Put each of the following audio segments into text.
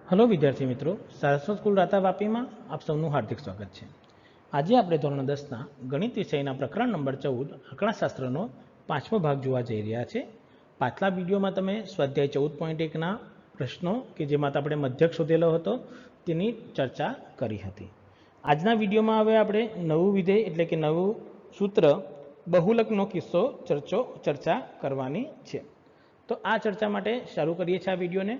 Hello विद्यार्थी मित्रों, Saraswat school राता वापी में आप सबनु हार्दिक स्वागत है। आज आप धोरण 10 गणित विषय प्रकरण नंबर 14 आंकड़ाशास्त्र 5मो भाग जोवा जई रह्या छे। पाछला विडियो में तमे स्वाध्याय 14.1 प्रश्नों के जेमां आपणे मध्यक शोधेलो हतो तेनी चर्चा करी हती। आजना विडियो में हवे आपणे नवुं विधेय एटले के नवुं सूत्र बहुलकनो किस्सो चर्चा करवानी छे। तो आ चर्चा माटे शरू करीए छे आ विडियो ने।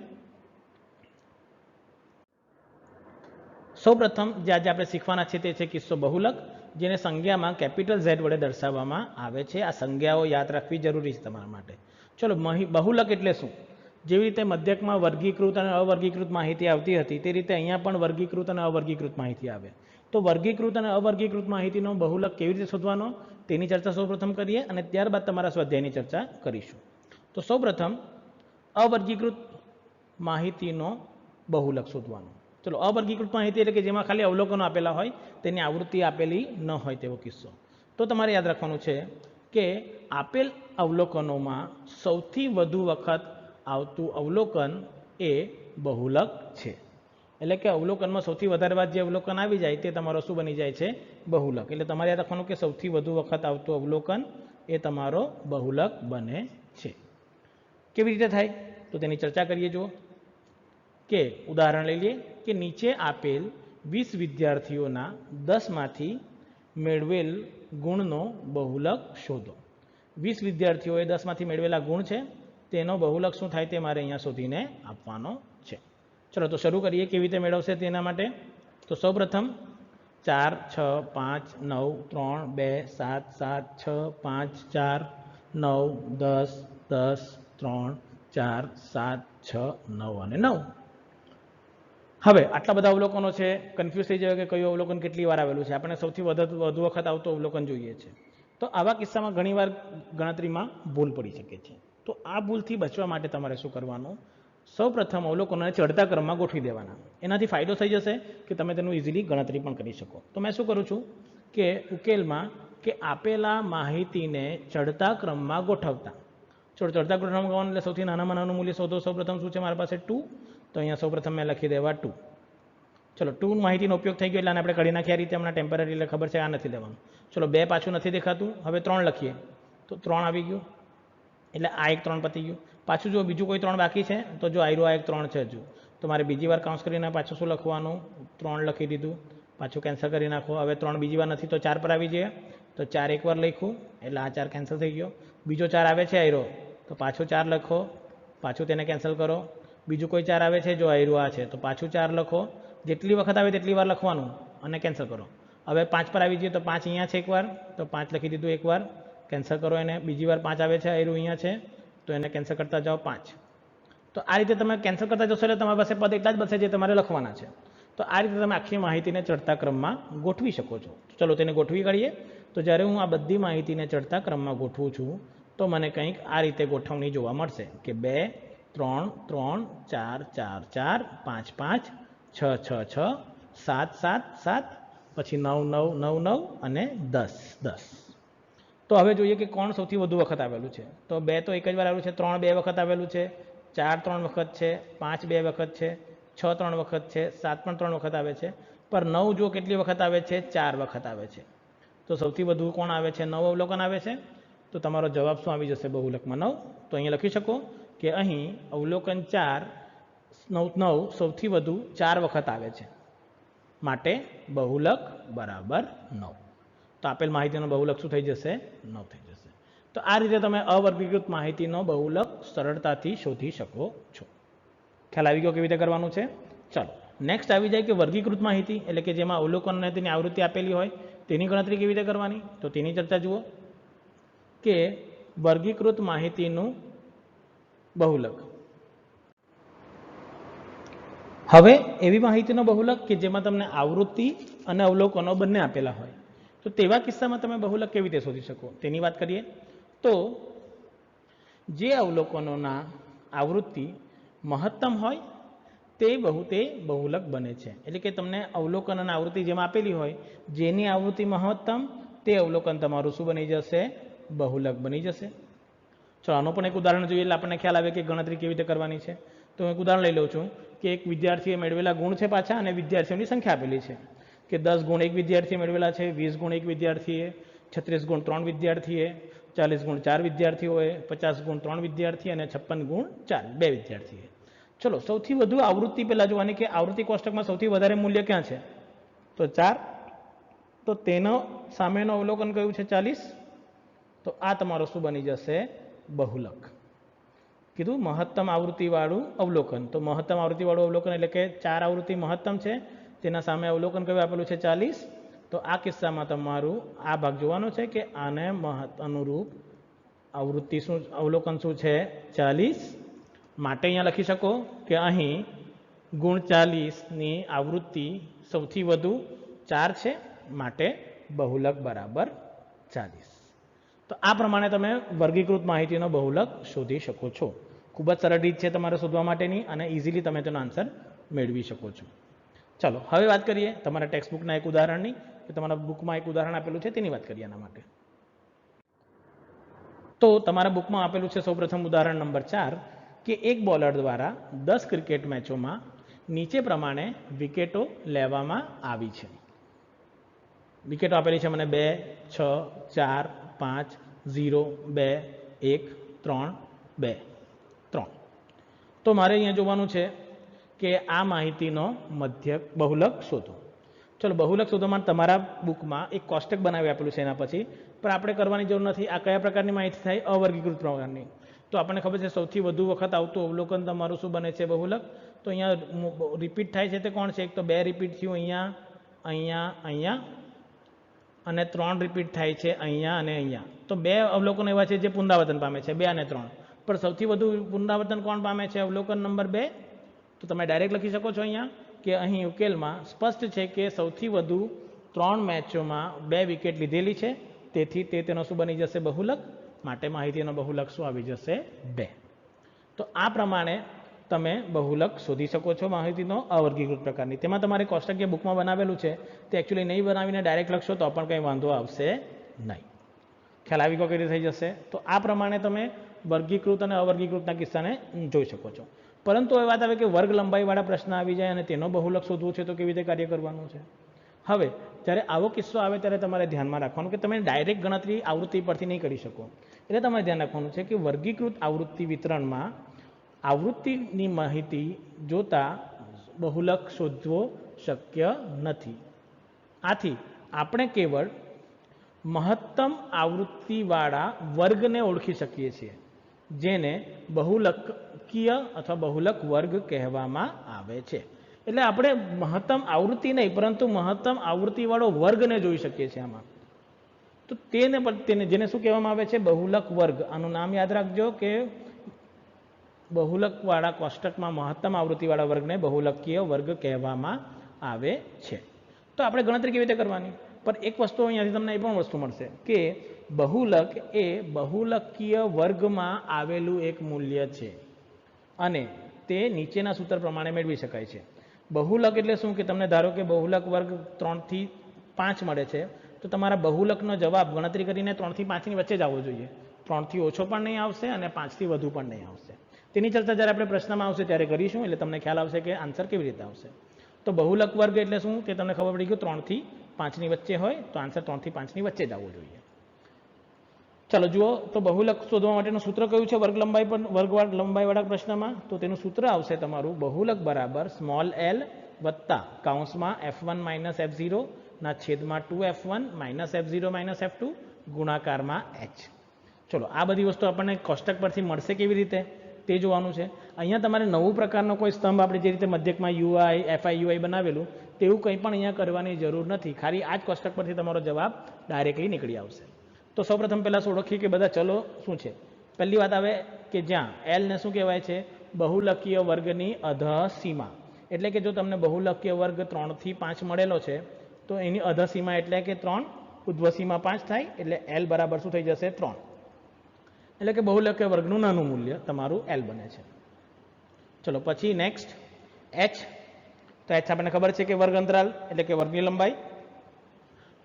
सौ प्रथम जे आज आप शीखवाना छे ते छे किस्सो बहुलक, जेने संज्ञा में कैपिटल Z वडे दर्शाववामां आवे छे। आ संज्ञाओ याद राखवी जरूरी छे तमारा माटे। चलो, बहुलक एटले शुं? जेवी रीते मध्यक में वर्गीकृत और अवर्गीकृत माहिती आवती हती ते रीते अहींया पण वर्गीकृत और अवर्गीकृत माहिती आवे। तो वर्गीकृत और अवर्गीकृत माहितीनो बहुलक केवी रीते शोधवानो तेनी चर्चा सौप्रथम करीए अने त्यारबाद तमारा स्वाध्यायनी चर्चा करीशुं। तो सौप्रथम अवर्गीकृत माहितीनो बहुलक शोधवानो। चलो, अवर्गीकृत माहिती एटले के जेमां खाली अवलोकनो आपेला होय, तेनी आवृत्ति आपेली न होय तेवो किस्सो। तो तमारे याद राखवानुं छे के आपेल अवलोकनोमां सौथी वधु वखत आवतुं अवलोकन ए बहुलक छे। एटले के अवलोकनमां सौथी वधारे वार जे अवलोकन आवी जाय ते तमारो शुं बनी जाय छे? बहुलक। एटले तमारे याद राखवानुं के सौथी वधु वखत आवतुं अवलोकन ए तमारो बहुलक बने छे। केवी रीते थाय तो तेनी चर्चा करीए। जो के उदाहरण लई लीए कि नीचे आपेल 20 विद्यार्थीओना 10 मांथी मेळवेल गुणनो बहुलक शोधो। 20 विद्यार्थीओए 10 मांथी मेळवेला गुण छे, तेनो बहुलक शुं थाय ते मारे अहींया शोधीने आपवानो छे। चलो, तो शरू करीए केवी रीते मेळवशे तेना माटे। तो सौप्रथम 4 6 5 9 3 2 7 7 6 5 4 9 10 10 3 4 7 6 9 અને 9। હવે આટલા બધા અવલોકનો છે, કન્ફ્યુઝ થઈ જાય કે કયું અવલોકન કેટલી વાર આવેલું છે। આપણે સૌથી વધુ વખત આવતું અવલોકન જોઈએ છે। તો આવા કિસ્સામાં ઘણીવાર ગણતરીમાં ભૂલ પડી શકે છે। તો આ ભૂલથી બચવા માટે તમારે શું કરવાનું? સૌપ્રથમ અવલોકનોને ચડતા ક્રમમાં ગોઠવી દેવાના। એનાથી ફાયદો થઈ જશે કે તમે તેનું ઇઝીલી ગણતરી પણ કરી શકો। તો મેં શું કરું છું કે ઉકેલમાં કે આપેલા માહિતીને ચડતા ક્રમમાં ગોઠવતા। ચલો, ચડતા ક્રમમાં ગોઠવવાનું એટલે સૌથી નાનામાં નાનું મૂલ્ય શોધો। સૌપ્રથમ શું છે મારી પાસે 2, तो अहीं सौप्रथम मैं लखी देवा 2। चलो, 2 माहिती उपयोग थी गयो एटले आपणे करी नाखीए। आ रीते हमणां टेम्पररी एटले खबर है आ नहीं लेवानुं। चलो, 2 पाछुं नहीं देखातुं, हवे 3 लखीए तो 3 आवी गयुं एटले आ एक 3 पती गयुं। पाछुं जो बीजुं कोई 3 बाकी है तो जो आयरो आ एक 3 है हजू, तो मारे बीजी वार काउंस करीने पाछुं शुं लखवानुं? 3 लखी दीधुं। पाछुं केन्सल करी नाखो। हवे 3 बीजी वार नहीं तो 4 पर आवी जाए, तो 4 एक वार लख्युं एटले आ 4 केन्सल थई गयो। बीजो 4 आवे छे आयरो, तो पाछो 4 लखो, पाछुं तेने केन्सल करो। बीजू कोई 4 आवे छे, जो आयरो आ छे, तो पाछुं 4 लखो। जेटली वखत आवे तेटली वार लखवानुं अने केन्सल करो। हवे 5 पर आवी जाए तो 5 अहींया छे एक वार, तो 5 लखी दीधुं एक वार, केन्सल करो एने। बीजी वार 5 आवे छे, आयरो अहींया छे, तो एने केन्सल करता जाओ 5। तो आ रीते तमे केन्सल करता जशो एटले तमारी पासे पद एटला ज बचे जे तमारे लखवाना छे। तो आ रीते तमे आखी माहितीने चढ़ता क्रममां गोठवी शको छो। चलो, तेने गोठवी काढीए। तो ज्यारे हूँ आ बधी माहितीने चढ़ता क्रममां गोठवुं छुं तो मने कंईक आ रीते गोठवणी जोवा मळशे के 2 3 3 4 4 4 5 5 6 6 6 7 7 7 પછી 9 9 9 9 અને 10 10। તો હવે જોઈએ કે કોણ સૌથી વધુ વખત આવેલું છે। તો 2 તો એક જ વાર આવેલું છે, 3 2 વખત આવેલું છે, 4 3 વખત છે, 5 2 વખત છે, 6 3 વખત છે, 7 પણ 3 વખત આવે છે, પર 9 જો કેટલી વખત આવે છે? 4 વખત આવે છે। તો સૌથી વધુ કોણ આવે છે? 9 અવલોકન આવે છે। તો તમારો જવાબ શું આવી જશે बहुलकમાં? 9। તો અહીંયા લખી શકો કે અહીં અવલોકન 4 9 સૌથી વધુ 4 વખત આવે છે, માટે बहुलक बराबर 9। तो आपेल माहितीनो बहुलक शुं थई जशे? 9 थई जशे। तो आ रीते तमे अवर्गीकृत माहितीनो बहुलक सरळताथी शोधी शको छो। ख्याल आवी गयो केवी रीते करवानुं छे? चलो, नेक्स्ट आवी जाय के वर्गीकृत माहिती एटले के जेमां अवलोकन अने तेनी आवृत्ति आपेली होय तेनी गणतरी केवी रीते करवानी? तो तेनी चर्चा जुओ के वर्गीकृत माहितीनुं बहुलक। हवे एवी माहितीनो बहुलक के जेमां तमने आवृत्ति अने अवलोकनो बंने आपेला होय, तो तेवा किस्सामां तमे बहुलक केवी रीते शोधी शको तेनी वात करीए। तो जे अवलोकनोना आवृत्ति महत्तम होय ते बहुलक बने छे। एटले के तमने अवलोकन अने आवृत्ति जेमां आपेली होय, जेनी आवृत्ति महत्तम ते अवलोकन तमारुं शुं बनी जशे? बहुलक बनी जशे। चलो, आनुं पण एक उदाहरण जोईए એટલે આપણને ખ્યાલ આવે કે ગણતરી કેવી રીતે કરવાની છે। तो एक उदाहरण लई लઉं छुं કે એક વિદ્યાર્થીએ મેળવેલા ગુણ છે પાછા અને વિદ્યાર્થીઓની સંખ્યા આપેલી છે કે 10 ગુણ એક વિદ્યાર્થીએ મેળવેલા છે, 20 ગુણ એક વિદ્યાર્થીએ, 36 ગુણ 3 વિદ્યાર્થીએ, 40 ગુણ 4 વિદ્યાર્થીઓએ, 50 ગુણ 3 વિદ્યાર્થી અને 56 ગુણ 2 વિદ્યાર્થીએ. ચલો સૌથી વધુ આવૃત્તિ પહેલાં જોવાની કે આવૃત્તિ કોષ્ટકમાં સૌથી વધારે મૂલ્ય ક્યાં છે? તો 4. તો તેનો સામેનો અવલોકન કયું છે? 40. તો આ તમારો શું બની જશે? બહુલક. કીધું મહત્તમ આવૃત્તિવાળું અવલોકન. તો મહત્તમ આવૃત્તિવાળું અવલોકન એટલે કે 4 આવૃત્તિ મહત્તમ છે, તેના સામે અવલોકન કયું આપેલું છે? 40. તો આ કિસ્સામાં તમારું આ ભાગ જોવાનો છે કે આને અનુરૂપ આવૃત્તિ શું, અવલોકન શું છે? 40. માટે અહીંયા લખી શકો કે અહીં ગુણ 40ની આવૃત્તિ સૌથી વધુ 4 છે, માટે બહુલક બરાબર 40. તો આ પ્રમાણે તમે વર્ગીકૃત માહિતીનો બહુલક શોધી શકો છો. ખૂબ જ સરળ રીત છે તમારે શોધવા માટેની અને ઇઝીલી તમે તેનો આન્સર મેળવી શકો છો. ચાલો હવે વાત કરીએ તમારા ટેક્સ્ટબુકના એક ઉદાહરણની, કે તમારા બુકમાં એક ઉદાહરણ આપેલું છે તેની વાત કરીએ આના માટે. તો તમારા બુકમાં આપેલું છે સૌપ્રથમ ઉદાહરણ નંબર 4 કે એક બોલર દ્વારા 10 ક્રિકેટ મેચોમાં નીચે પ્રમાણે વિકેટો લેવામાં આવી છે. વિકેટો આપેલી છે મને 2, 6, 4, 5, 0, 2, 1, 3, 2, 3. તો મારે અહીંયા જોવાનું છે કે આ માહિતીનો મધ્યક બહુલક શોધો. ચલો બહુલક શોધવામાં તમારા બુકમાં એક કોષ્ટક બનાવી આપેલું છે એના પછી, પણ આપણે કરવાની જરૂર નથી. આ કયા પ્રકારની માહિતી થાય? અવર્ગીકૃત પ્રકારની. તો આપણને ખબર છે સૌથી વધુ વખત આવતું અવલોકન તમારું શું બને છે? બહુલક. તો અહીંયા રિપીટ થાય છે તે કોણ છે? એક તો 2 રિપીટ થયું અહીંયા, અહીંયા, અહીંયા, અને 3 રિપીટ થાય છે અહીંયા અને અહીંયા. તો 2 અવલોકનો એવા છે જે પુનરાવર્તન પામે છે, 2 અને 3. પણ સૌથી વધુ પુનરાવર્તન કોણ પામે છે? અવલોકન નંબર 2. તો તમે ડાયરેક્ટ લખી શકો છો અહીંયા કે અહીં ઉકેલમાં સ્પષ્ટ છે કે સૌથી વધુ 3 મેચોમાં 2 વિકેટ લીધેલી છે, તેથી તેનો શું બની જશે? બહુલક. માટે માહિતીનો બહુલક શું આવી જશે? 2. તો આ પ્રમાણે તમે બહુલક શોધી શકો છો માહિતીનો અવર્ગીકૃત પ્રકારની. તેમાં તમારે કોષ્ટક જે બુકમાં બનાવેલું છે તે એકચ્યુઅલી નહીં બનાવીને ડાયરેક્ટ લખશો તો પણ કંઈ વાંધો આવશે નહીં. ખ્યાલ આવી ગયો કઈ રીતે થઈ જશે? તો આ પ્રમાણે તમે વર્ગીકૃત અને અવર્ગીકૃતના કિસ્સાને જોઈ શકો છો. પરંતુ એ વાત આવે કે વર્ગ લંબાઈવાળા પ્રશ્ન આવી જાય અને તેનો બહુલક શોધવું છે તો કેવી રીતે કાર્ય કરવાનું છે? હવે જ્યારે આવો કિસ્સો આવે ત્યારે તમારે ધ્યાનમાં રાખવાનું કે તમે ડાયરેક્ટ ગણતરી આવૃત્તિ પરથી નહીં કરી શકો. એટલે તમારે ધ્યાન રાખવાનું છે કે વર્ગીકૃત આવૃત્તિ વિતરણમાં આવૃત્તિની માહિતી જોતા બહુલક શોધવો શક્ય નથી. આથી આપણે કેવળ મહત્તમ આવૃત્તિવાળા વર્ગને ઓળખી શકીએ છીએ, જેને બહુલકીય અથવા બહુલક વર્ગ કહેવામાં આવે છે. એટલે આપણે મહત્તમ આવૃત્તિ નહીં પરંતુ મહત્તમ આવૃત્તિવાળો વર્ગને જોઈ શકીએ છીએ આમાં. તો તેને જેને શું કહેવામાં આવે છે? બહુલક વર્ગ. આનું નામ યાદ રાખજો કે બહુલકવાળા કોષ્ટકમાં મહત્તમ આવૃત્તિવાળા વર્ગને બહુલકીય વર્ગ કહેવામાં આવે છે. તો આપણે ગણતરી કેવી રીતે કરવાની? પણ એક વસ્તુ અહીંયાથી તમને એ પણ વસ્તુ મળશે કે બહુલક એ બહુલકીય વર્ગમાં આવેલું એક મૂલ્ય છે અને તે નીચેના સૂત્ર પ્રમાણે મેળવી શકાય છે. બહુલક એટલે શું? કે તમને ધારો કે બહુલક વર્ગ 3 થી 5 મળે છે, તો તમારા બહુલકનો જવાબ ગણતરી કરીને 3 થી 5ની વચ્ચે જ આવવો જોઈએ. 3 થી ઓછો પણ નહીં આવશે અને 5 થી વધુ પણ નહીં આવશે. તેની ચર્ચા જ્યારે આપણે પ્રશ્નમાં આવશે ત્યારે કરીશું, એટલે તમને ખ્યાલ આવશે કે આન્સર કેવી રીતે આવશે. તો બહુલક વર્ગ એટલે શું તે તમને ખબર પડી ગયું? 3 થી 5ની વચ્ચે હોય તો આન્સર 3 થી 5ની વચ્ચે જ આવવો જોઈએ. ચાલો જુઓ, તો બહુલક શોધવા માટેનું સૂત્ર કયું છે વર્ગ લંબાઈવાળા પ્રશ્નમાં? તો તેનું સૂત્ર આવશે તમારું બહુલક બરાબર સ્મોલ l વત્તા કૌંસમાં f1 માઇનસ f0 ના છેદમાં 2f1 minus f0 minus f2 ગુણાકારમાં h. ચલો આ બધી વસ્તુ આપણને કોષ્ટક પરથી મળશે કેવી રીતે તે જોવાનું છે. અહીંયા તમારે નવું પ્રકારનો કોઈ સ્તંભ આપણે જે રીતે મધ્યકમાં UI FI UI બનાવેલું તેવું કંઈ પણ અહીંયા કરવાની જરૂર નથી. ખાલી આ જ કોષ્ટક પરથી તમારો જવાબ ડાયરેક્ટલી નીકળી આવશે. તો સૌપ્રથમ પહેલાં ઓળખીએ કે બધા ચલો શું છે. પહેલી વાત આવે કે જ્યાં L ને શું કહેવાય છે? બહુલકીય વર્ગની અધસીમા. એટલે કે જો તમને બહુલકીય વર્ગ 3 થી 5 મળેલો છે તો એની અધસીમા એટલે કે 3, ઉધ્વસીમા 5 થાય, એટલે L બરાબર શું થઈ જશે? 3. એટલે કે બહુલકીય વર્ગનું નાનું મૂલ્ય તમારું L બને છે. ચલો પછી નેક્સ્ટ H. તો H આપણને ખબર છે કે વર્ગ અંતરાલ એટલે કે વર્ગની લંબાઈ.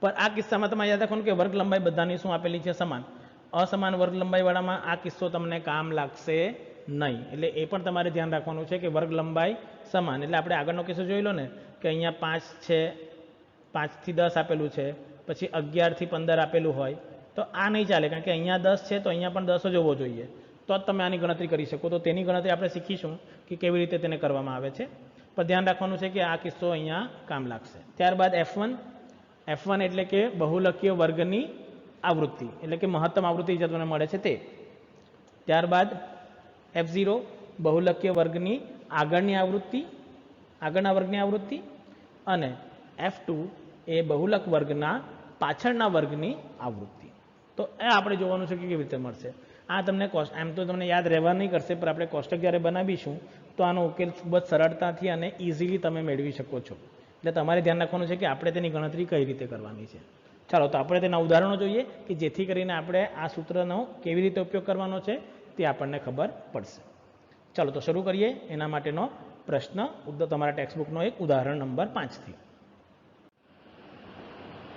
પણ આ કિસ્સામાં તમારે યાદ રાખવાનું કે વર્ગ લંબાઈ બધાની શું આપેલી છે? સમાન. અસમાન વર્ગ લંબાઈવાળામાં આ કિસ્સો તમને કામ લાગશે નહીં. એટલે એ પણ તમારે ધ્યાન રાખવાનું છે કે વર્ગ લંબાઈ સમાન. એટલે આપણે આગળનો કિસ્સો જોઈ લો ને કે અહીંયા 5 છે, 5 થી 10 આપેલું છે, પછી 11 થી 15 આપેલું હોય તો આ નહીં ચાલે, કારણ કે અહીંયા 10 છે તો અહીંયા પણ 10 જ હોવો જોઈએ, તો જ તમે આની ગણતરી કરી શકો. તો તેની ગણતરી આપણે શીખીશું કે કેવી રીતે તેને કરવામાં આવે છે. પણ ધ્યાન રાખવાનું છે કે આ કિસ્સો અહીંયા કામ લાગશે. ત્યારબાદ F1 એટલે કે બહુલકીય વર્ગની આવૃત્તિ, એટલે કે મહત્તમ આવૃત્તિ જે તમને મળે છે તે. ત્યારબાદ F0 બહુલકીય વર્ગની આગળના વર્ગની આવૃત્તિ, અને F2 એ બહુલક વર્ગના પાછળના વર્ગની આવૃત્તિ. તો એ આપણે જોવાનું છે કે કેવી રીતે મળશે. આ તમને એમ તો તમને યાદ રહેવા નહીં કરશે, પણ આપણે કોષ્ટક જ્યારે બનાવીશું તો આનો ઉકેલ ખૂબ જ સરળતાથી અને ઇઝીલી તમે મેળવી શકો છો. એટલે તમારે ધ્યાન રાખવાનું છે કે આપણે તેની ગણતરી કઈ રીતે કરવાની છે. ચાલો તો આપણે તેના ઉદાહરણો જોઈએ કે જેથી કરીને આપણે આ સૂત્રનો કેવી રીતે ઉપયોગ કરવાનો છે તે આપણને ખબર પડશે. ચાલો તો શરૂ કરીએ એના માટેનો પ્રશ્ન તમારા ટેક્સ્ટબુકનો એક ઉદાહરણ નંબર 5 થી.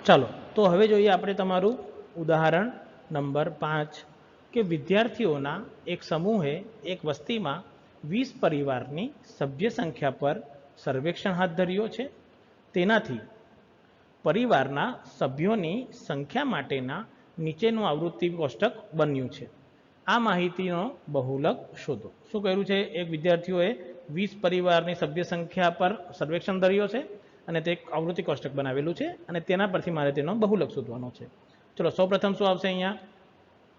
ચાલો તો હવે જોઈએ આપણે તમારું ઉદાહરણ નંબર 5 કે વિદ્યાર્થીઓના એક સમૂહે એક વસ્તીમાં 20 પરિવારની સભ્ય સંખ્યા પર સર્વેક્ષણ હાથ ધર્યો છે. તેનાથી પરિવારના સભ્યોની સંખ્યા માટેના નીચેનું આવૃત્તિ કોષ્ટક બન્યું છે. આ માહિતીનો બહુલક શોધો. શું કર્યું છે? એક વિદ્યાર્થીઓએ 20 પરિવારની સભ્ય સંખ્યા પર સર્વેક્ષણ ધર્યો છે અને તે આવૃત્તિ કોષ્ટક બનાવેલું છે અને તેના પરથી મારે તેનો બહુલક શોધવાનો છે. ચલો સૌપ્રથમ શું આવશે? અહીંયા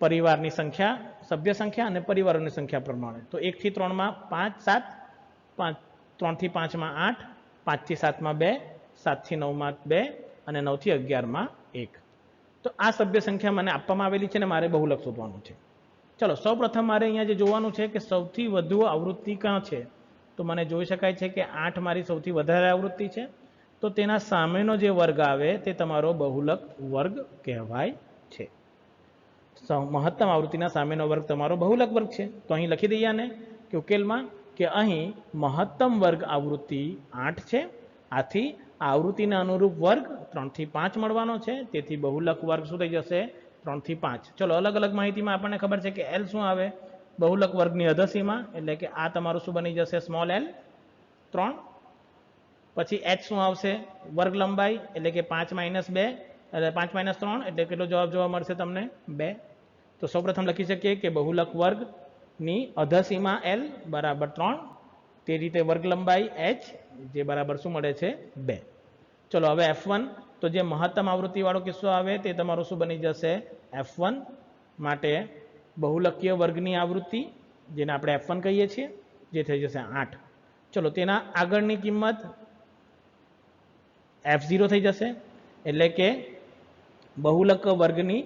પરિવારની સંખ્યા, સભ્ય સંખ્યા અને પરિવારોની સંખ્યા પ્રમાણે. તો 1 થી 3 માં 5, 7, 3 થી 5 માં 8, 5 થી 7 માં 2, 7 થી 9 માં 2 અને 9 થી 11 માં 1. તો આ સભ્ય સંખ્યા મને આપવામાં આવેલી છે અને મારે બહુલક શોધવાનું છે. ચલો સૌપ્રથમ મારે અહીંયા જે જોવાનું છે કે સૌથી વધુ આવૃત્તિ ક્યાં છે. તો મને જોઈ શકાય છે કે 8 મારી સૌથી વધારે આવૃત્તિ છે. તો તેના સામેનો જે વર્ગ આવે તે તમારો બહુલક વર્ગ કહેવાય છે. મહત્તમ આવૃત્તિના સામેનો વર્ગ તમારો બહુલક વર્ગ છે. તો અહીં લખી દઈએ આને કે ઉકેલમાં કે અહીં મહત્તમ વર્ગ આવૃત્તિ 8 છે. આથી આવૃત્તિને અનુરૂપ વર્ગ 3 થી 5 મળવાનો છે. તેથી બહુલક વર્ગ શું થઈ જશે? 3 થી 5. ચલો અલગ અલગ માહિતીમાં આપણને ખબર છે કે L શું આવે? બહુલક વર્ગની અધસીમા, એટલે કે આ તમારું શું બની જશે? Small l 3. પછી h શું આવશે? વર્ગ લંબાઈ, એટલે કે 5 - 2 એટલે 5 - 3 એટલે કેટલો જવાબ જોવા મળશે તમને? 2. તો સૌપ્રથમ લખી શકીએ કે બહુલક વર્ગની અધસીમા l બરાબર 3, તે રીતે વર્ગ લંબાઈ h જે બરાબર શું મળે છે? 2. ચલો હવે F1, તો જે મહત્તમ આવૃત્તિવાળો કિસ્સો આવે તે તમારું શું બની જશે? F1 માટે બહુલકીય વર્ગની આવૃત્તિ, જેને આપણે F1 કહીએ છીએ, જે થઈ જશે 8. ચલો તેના આગળની કિંમત F0 થઈ જશે, એટલે કે બહુલક વર્ગની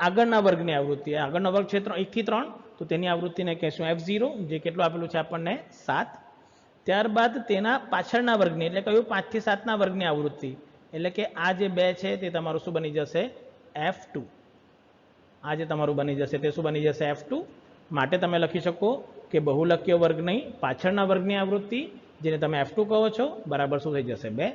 આગળના વર્ગની આવૃત્તિ. આગળનો વર્ગ છે 1 થી 3, તો તેની આવૃત્તિને કહેશું F0, જે કેટલું આપેલું છે આપણને? 7. ત્યારબાદ તેના પાછળના વર્ગની, એટલે કયું? 5 થી 7 ના વર્ગની આવૃત્તિ, એટલે કે આ જે 2 છે તે તમારું શું બની જશે? F2. આ જે તમારું બની જશે તે શું બની જશે? F2. માટે તમે લખી શકો કે બહુલકીય વર્ગની પાછળના વર્ગની આવૃત્તિ, જેને તમે F2 કહો છો, બરાબર શું થઈ જશે? 2.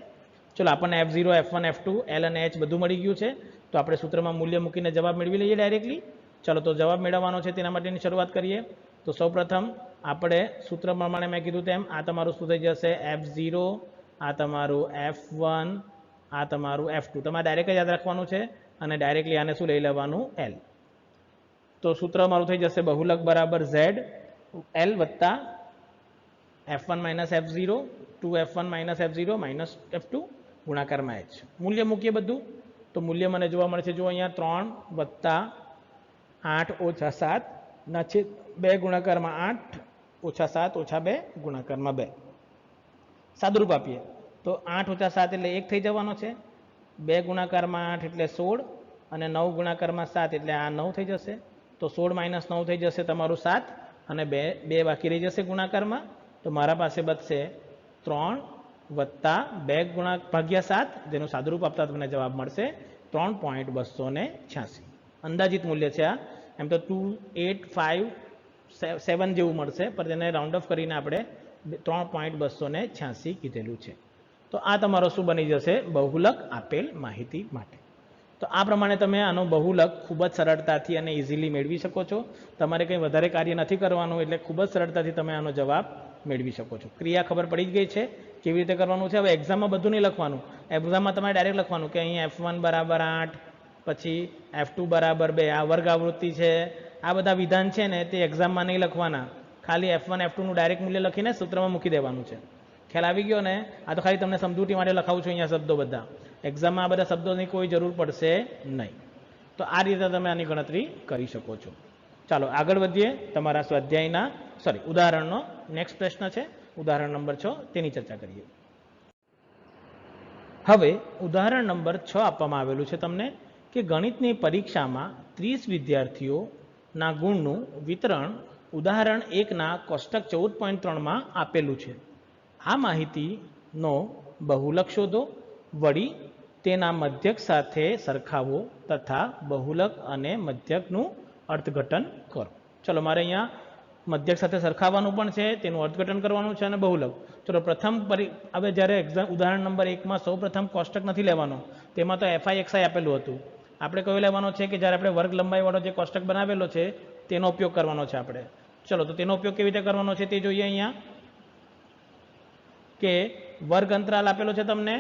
ચલો આપણને F0, F1, F2, L અને H બધું મળી ગયું છે. તો આપણે સૂત્રમાં મૂલ્ય મૂકીને જવાબ મેળવી લઈએ ડાયરેક્ટલી. ચાલો તો જવાબ મેળવવાનો છે તેના માટેની શરૂઆત કરીએ. તો સૌપ્રથમ આપણે સૂત્ર પ્રમાણે મેં કીધું તેમ આ તમારું શું થઈ જશે? F0, આ તમારું F1, આ તમારું F2. તમારે ડાયરેક્ટ યાદ રાખવાનું છે અને ડાયરેક્ટલી આને શું લઈ લેવાનું? L. તો સૂત્ર મારું થઈ જશે બહુલક બરાબર Z L વત્તા F1 - F0, 2F1 - F0 - F2 ગુણાકારમાં H. મૂલ્ય મૂકીએ બધું. તો મૂલ્ય મને જોવા મળે છે, જો અહીંયા 3 વત્તા 8 ઓછા 7 ના છેદ 2 ગુણાકારમાં 8 ઓછા 7 ઓછા 2 ગુણાકારમાં 2. સાદુરૂપ આપીએ તો 8 ઓછા 7 એટલે 1 થઈ જવાનો છે. 2 ગુણાકારમાં 8 એટલે 16 અને 9 ગુણાકારમાં 7 એટલે આ 9 થઈ જશે. તો 16 - 9 થઈ જશે તમારું 7 અને 2 બાકી રહી જશે ગુણાકારમાં. તો મારા પાસે બચશે 3 વત્તા 2 ભાગ્યા 7, જેનું સાદુરૂપ આપતા તમને જવાબ મળશે 3.286. અંદાજિત મૂલ્ય છે આ. એમ તો 2857 જેવું મળશે, પણ તેને રાઉન્ડ ઓફ કરીને આપણે 3.286 કીધેલું છે. તો આ તમારો શું બની જશે? બહુલક આપેલ માહિતી માટે. તો તો આ પ્રમાણે તમે આનો બહુલક ખૂબ જ સરળતાથી અને ઇઝીલી મેળવી શકો છો. તમારે કંઈ વધારે કાર્ય નથી કરવાનું, એટલે ખૂબ જ સરળતાથી તમે આનો જવાબ મેળવી શકો છો. ક્રિયા ખબર પડી જ ગઈ છે કેવી રીતે કરવાનું છે. હવે એક્ઝામમાં બધું નહીં લખવાનું. એક્ઝામમાં તમારે ડાયરેક્ટ લખવાનું કે અહીં F1 બરાબર 8, પછી F2 બરાબર 2, આ વર્ગ આવૃત્તિ છે. આ બધા વિધાન છે ને તે એક્ઝામમાં નહીં લખવાના. ખાલી F1 F2 નું ડાયરેક્ટ મૂલ્ય લખીને સૂત્રમાં મૂકી દેવાનું છે. ખ્યાલ આવી ગયો ને? આ તો ખાલી તમને સમજૂતી માટે લખાવું છું અહીંયા શબ્દો બધા. એક્ઝામમાં આ બધા શબ્દોની કોઈ જરૂર પડશે નહીં. તો આ રીતે તમે આની ગણતરી કરી શકો છો. ચાલો આગળ વધીએ. તમારા સ્વાધ્યાયના ઉદાહરણનો નેક્સ્ટ પ્રશ્ન છે, ઉદાહરણ નંબર 6, તેની ચર્ચા કરીએ. હવે ઉદાહરણ નંબર 6 આપવામાં આવેલું છે તમને કે ગણિતની પરીક્ષામાં 30 વિદ્યાર્થીઓના ગુણનું વિતરણ ઉદાહરણ 1ના કોષ્ટક 14.3 આપેલું છે. આ માહિતીનો બહુલક શોધો, વળી તેના મધ્યક સાથે સરખાવો તથા બહુલક અને મધ્યકનું અર્થઘટન કરો. ચલો મારે અહીંયા મધ્યક સાથે સરખાવવાનું પણ છે, તેનું અર્થઘટન કરવાનું છે અને બહુલક. ચલો પ્રથમ હવે જ્યારે ઉદાહરણ નંબર 1માં સૌ પ્રથમ કોષ્ટક નથી લેવાનો, તેમાં તો FI XI આપેલું હતું. આપણે કયો લેવાનો છે કે જ્યારે આપણે વર્ગ લંબાઈવાળો જે કોષ્ટક બનાવેલો છે તેનો ઉપયોગ કરવાનો છે આપણે. ચલો તો તેનો ઉપયોગ કેવી રીતે કરવાનો છે તે જોઈએ. અહીંયા કે વર્ગ અંતરાલ આપેલો છે તમને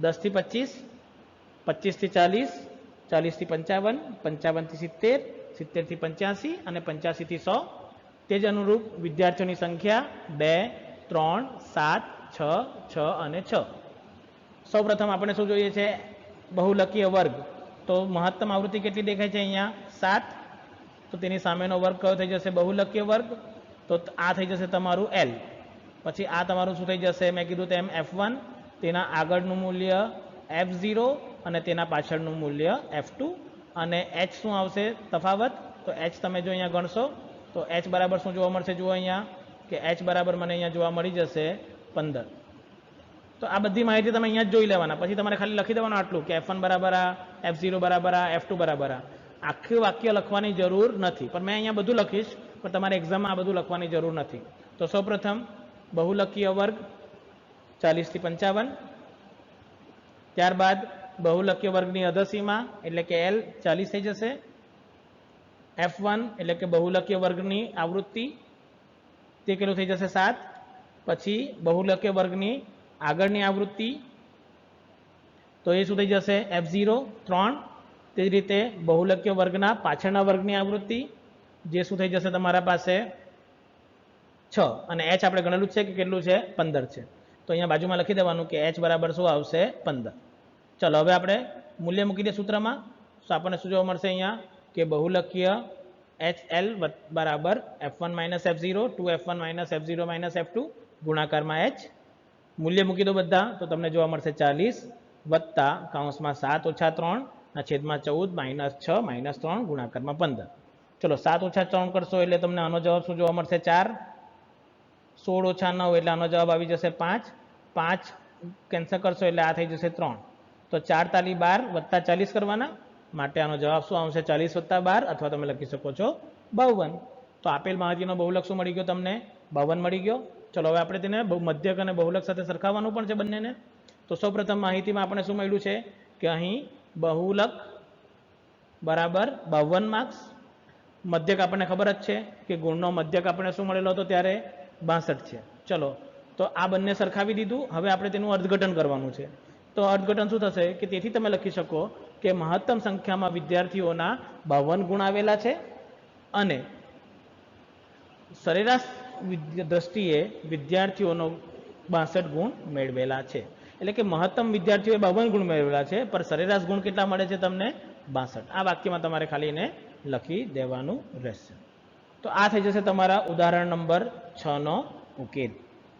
10 થી 25, 25 થી 40, 40 થી 55, 55 થી 70, 70 થી 85 અને 85 થી 100. તે જ અનુરૂપ વિદ્યાર્થીઓની સંખ્યા 2, 3, 7, 6, 6 અને 6. સૌપ્રથમ આપણે શું જોઈએ છે? બહુલકીય વર્ગ. તો મહત્તમ આવૃત્તિ કેટલી દેખાય છે અહીંયા? 7. તો તેની સામેનો વર્ગ કયો થઈ જશે? બહુલકીય વર્ગ. તો આ થઈ જશે તમારું L. પછી આ તમારું શું થઈ જશે? મેં કીધું તેમ F1, તેના આગળનું મૂલ્ય F0 અને તેના પાછળનું મૂલ્ય F2. અને H શું આવશે? તફાવત. તો H તમે જો અહીંયા ગણશો તો H બરાબર શું જોવા મળશે? જુઓ અહીંયા કે H બરાબર મને અહીંયા જોવા મળી જશે 15. તો આ બધી માહિતી તમે અહીંયા જ જોઈ લેવાના. પછી તમારે ખાલી લખી દેવાનું આટલું કે F1 બરાબર આ, F0 બરાબર આ, F2 બરાબર આ. આખું વાક્ય લખવાની જરૂર નથી, પણ મેં અહીંયા બધું લખીશ, પણ તમારે એક્ઝામમાં આ બધું લખવાની જરૂર નથી. તો સૌપ્રથમ બહુલકીય વર્ગ 40 થી 55. ત્યારબાદ બહુલકીય વર્ગની અધસીમા એટલે કે L 40 થઈ જશે. F1 એટલે કે બહુલકીય વર્ગની આવૃત્તિ તે કેટલું થઈ જશે? 7. પછી બહુલકીય વર્ગની આગળની આવૃત્તિ તો એ શું થઈ જશે? F0 3. તે જ રીતે બહુલકીય વર્ગના પાછળના વર્ગની આવૃત્તિ જે શું થઈ જશે તમારા પાસે? 6. અને H આપણે ગણેલું છે કે કેટલું છે? 15 છે. તો અહીંયા બાજુમાં લખી દેવાનું કે H બરાબર શું આવશે? 15. ચલો હવે આપણે મૂલ્ય મૂકી દઈએ સૂત્રમાં. તો આપણને શું જોવા મળશે અહીંયા કે બહુલકીય HL બરાબર F1 - F0 2F1 - F0 - F2 ગુણાકારમાં H. મૂલ્ય મૂકી દો બધા તો તમને જોવા મળશે 40 વત્તા કૌંસમાં 7 - 3 ના છેદમાં 14 - 6 - 3 ગુણાકારમાં 15. ચલો 7 - 3 કરશો એટલે તમને આનો જવાબ શું જોવા મળશે? 4. 16 - 9 એટલે આનો જવાબ આવી જશે 5. 5 કેન્સલ કરશો એટલે આ થઈ જશે 3. તો 4 તાલી 12 વત્તા 40 કરવાના, માટે આનો જવાબ શું આવશે? 40 વત્તા 12, અથવા તમે લખી શકો છો 52. તો આપેલ માહિતીનો બહુલક શું મળી ગયો તમને? 52 મળી ગયો. ચલો હવે આપણે તેને મધ્યક અને બહુલક સાથે સરખાવવાનું પણ છે બંનેને. તો સૌપ્રથમ માહિતીમાં આપણે શું મળ્યું છે કે અહીં બહુલક બરાબર 52 માર્ક્સ. મધ્યક આપણને ખબર જ છે કે ગુણનો મધ્યક આપણે શું મળેલો હતો ત્યારે? 62 છે. ચલો તો આ બંને સરખાવી દીધું. હવે આપણે તેનું અર્થઘટન કરવાનું છે. તો અર્થઘટન શું થશે કે તેથી તમે લખી શકો કે મહત્તમ સંખ્યામાં વિદ્યાર્થીઓના 52 ગુણ આવેલા છે અને સરેરાશ દ્રષ્ટિએ વિદ્યાર્થીઓનો 62 ગુણ મેળવેલા છે. એટલે કે મહત્તમ વિદ્યાર્થીઓએ 52 ગુણ મેળવેલા છે, પણ સરેરાશ ગુણ કેટલા મળે છે તમને? 62. આ વાક્યમાં તમારે ખાલી એને લખી દેવાનું રહેશે. તો આ થઈ જશે તમારા ઉદાહરણ નંબર 6 નો ઉકેલ.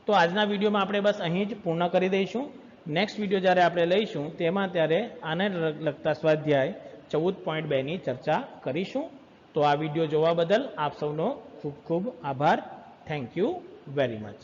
તો આજના વિડીયોમાં આપણે બસ અહીં જ પૂર્ણ કરી દઈશું. નેક્સ્ટ વિડીયો જ્યારે આપણે લઈશું તેમાં ત્યારે આને લગતા સ્વાધ્યાય 14.2 ની ચર્ચા કરીશું. તો આ વિડીયો જોવા બદલ આપ સૌનો ખૂબ ખૂબ આભાર. Thank you very much.